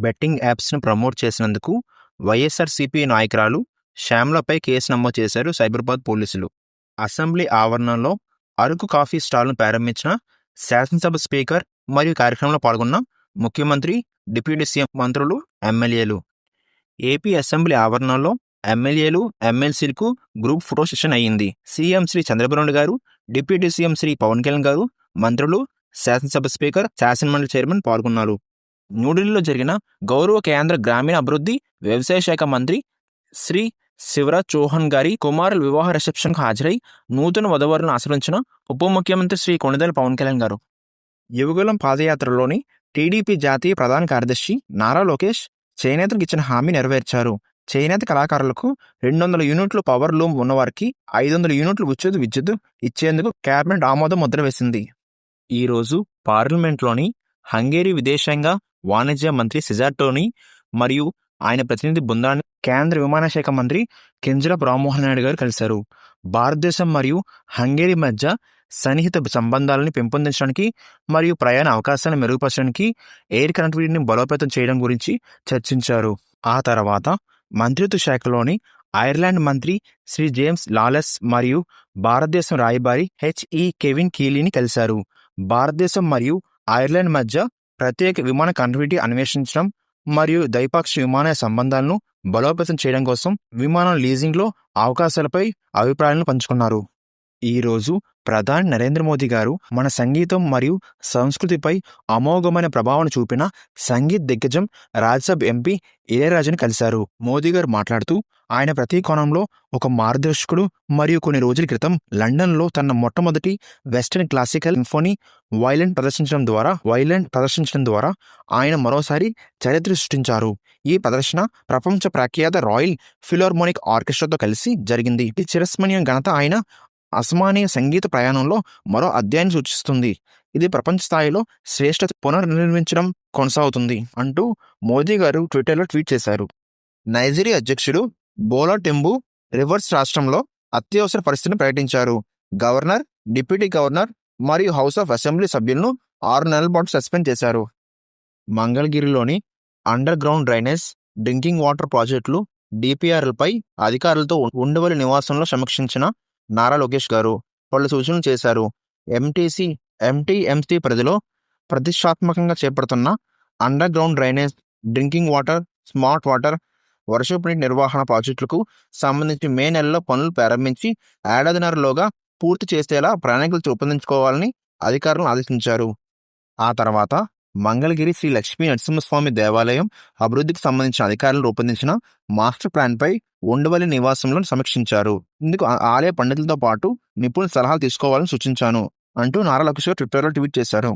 Betting యాప్స్‌ను promote చేసినందుకు వైఎస్ఆర్‌సీపీ నాయకురాలు శ్యామలపై case నమోదు చేశారు సైబరాబాద్ పోలీసులు. అసెంబ్లీ ఆవరణలో అరకు కాఫీ స్టాల్‌ను ప్రారంభించిన శాసనసభ స్పీకర్ మరియు కార్యక్రమంలో పాల్గొన్న ముఖ్యమంత్రి, డిప్యూటీ సీఎం, మంత్రులు, ఎమ్మెల్యేలు. ఏపీ అసెంబ్లీ ఆవరణలో ఎమ్మెల్యేలు, ఎమ్మెల్సీలకు గ్రూప్ ఫోటో సెషన్ అయ్యింది. సీఎం శ్రీ చంద్రబాబు నాయుడు గారు, డిప్యూటీ సీఎం శ్రీ పవన్ కళ్యాణ్ గారు, మంత్రులు, శాసనసభ స్పీకర్, శాసనమండలి చైర్మన్ పాల్గొన్నారు. న్యూఢిల్లీలో జరిగిన గౌరవ కేంద్ర గ్రామీణ అభివృద్ధి, వ్యవసాయ శాఖ మంత్రి శ్రీ శివరాజ్ చౌహాన్ గారి కుమారుల వివాహ రిసెప్షన్కు హాజరై నూతన వధువరులను ఆశీర్వదించిన ఉప ముఖ్యమంత్రి శ్రీ కొణిదెల పవన్ కళ్యాణ్ గారు. యువగళం పాదయాత్రలోని టీడీపీ జాతీయ ప్రధాన కార్యదర్శి నారా లోకేష్ చేనేతలకు ఇచ్చిన హామీ నెరవేర్చారు. చేనేత కళాకారులకు 200 యూనిట్లు పవర్ లూమ్ ఉన్నవారికి 500 యూనిట్లు ఉచిత విద్యుత్ ఇచ్చేందుకు కేబినెట్ ఆమోద ముద్ర వేసింది. ఈరోజు పార్లమెంట్లోని హంగేరీ విదేశాంగ వాణిజ్య మంత్రి సిజార్టోని మరియు ఆయన ప్రతినిధి బృందాన్ని కేంద్ర విమానశాఖ మంత్రి కింజరాపు రామ్మోహన్ నాయుడు గారు కలిశారు. భారతదేశం మరియు హంగేరీ మధ్య సన్నిహిత సంబంధాలను పెంపొందించడానికి మరియు ప్రయాణ అవకాశాలను మెరుగుపరచడానికి ఎయిర్ కనెక్టివిటీని బలోపేతం చేయడం గురించి చర్చించారు. ఆ తర్వాత మంత్రిత్వ శాఖలోని ఐర్లాండ్ మంత్రి శ్రీ జేమ్స్ లాలెస్ మరియు భారతదేశం రాయబారి హెచ్ఈ కెవిన్ కీలీని కలిశారు. భారతదేశం మరియు ఐర్లాండ్ మధ్య ప్రత్యేక విమాన కనెక్టివిటీ అన్వేషించడం మరియు ద్వైపాక్షిక విమానయాన సంబంధాలను బలోపేతం చేయడం కోసం విమానాల లీజింగ్లో అవకాశాలపై అభిప్రాయాలను పంచుకున్నారు. ఈరోజు ప్రధాని నరేంద్ర మోదీ గారు మన సంగీతం మరియు సంస్కృతిపై అమోఘమైన ప్రభావం చూపిన సంగీత్ దిగ్గజం రాజ్యసభ ఎంపీ ఇళయరాజాని కలిశారు. మోదీ గారు మాట్లాడుతూ ఆయన ప్రతి కోణంలో ఒక మార్గదర్శకుడు మరియు కొన్ని రోజుల క్రితం లండన్లో తన మొట్టమొదటి వెస్టర్న్ క్లాసికల్ సింఫోనీ వైలెన్ ప్రదర్శించడం ద్వారా ఆయన మరోసారి చరిత్ర సృష్టించారు. ఈ ప్రదర్శన ప్రపంచ ప్రఖ్యాత రాయల్ ఫిలార్మోనిక్ ఆర్కెస్ట్రాతో కలిసి జరిగింది. ఈ చిరస్మరణీయ ఘనత ఆయన అసమానీయ సంగీత ప్రయాణంలో మరో అధ్యాయాన్ని సూచిస్తుంది. ఇది ప్రపంచ స్థాయిలో శ్రేష్ఠత పునర్నిర్మించడం కొనసాగుతుంది అంటూ మోదీ గారు ట్విట్టర్లో ట్వీట్ చేశారు. నైజీరియా అధ్యక్షుడు బోలా టెంబు రివర్స్ రాష్ట్రంలో అత్యవసర పరిస్థితిని ప్రకటించారు. గవర్నర్, డిప్యూటీ గవర్నర్ మరియు హౌస్ ఆఫ్ అసెంబ్లీ సభ్యులను 6 నెలల పాటు సస్పెండ్ చేశారు. మంగళగిరిలోని underground drainage, drinking water ప్రాజెక్టులు డిపిఆర్లపై అధికారులతో ఉండవల్లి నివాసంలో సమీక్షించిన నారా లోకేష్ గారు పలు సూచనలు చేశారు. ఎంటీఎంసీ పరిధిలో ప్రతిష్టాత్మకంగా చేపడుతున్న under ground drainage, drinking water, smart water, వర్షపు నీటి నిర్వహణ ప్రాజెక్టులకు సంబంధించి మే నెలలో పనులు ప్రారంభించి ఏడాదిన్నరలోగా పూర్తి చేసేలా ప్రణాళికలు రూపొందించుకోవాలని అధికారులను ఆదేశించారు. ఆ తర్వాత మంగళగిరి శ్రీ లక్ష్మీ నరసింహస్వామి దేవాలయం అభివృద్ధికి సంబంధించిన అధికారులు రూపొందించిన మాస్టర్ ప్లాన్పై ఉండవల్లి నివాసంలో సమీక్షించారు. ఇందుకు ఆలయ పండితులతో పాటు నిపుణుల సలహాలు తీసుకోవాలని సూచించాను అంటూ నారా లోకేష్ ట్విట్టర్లో ట్వీట్ చేశారు.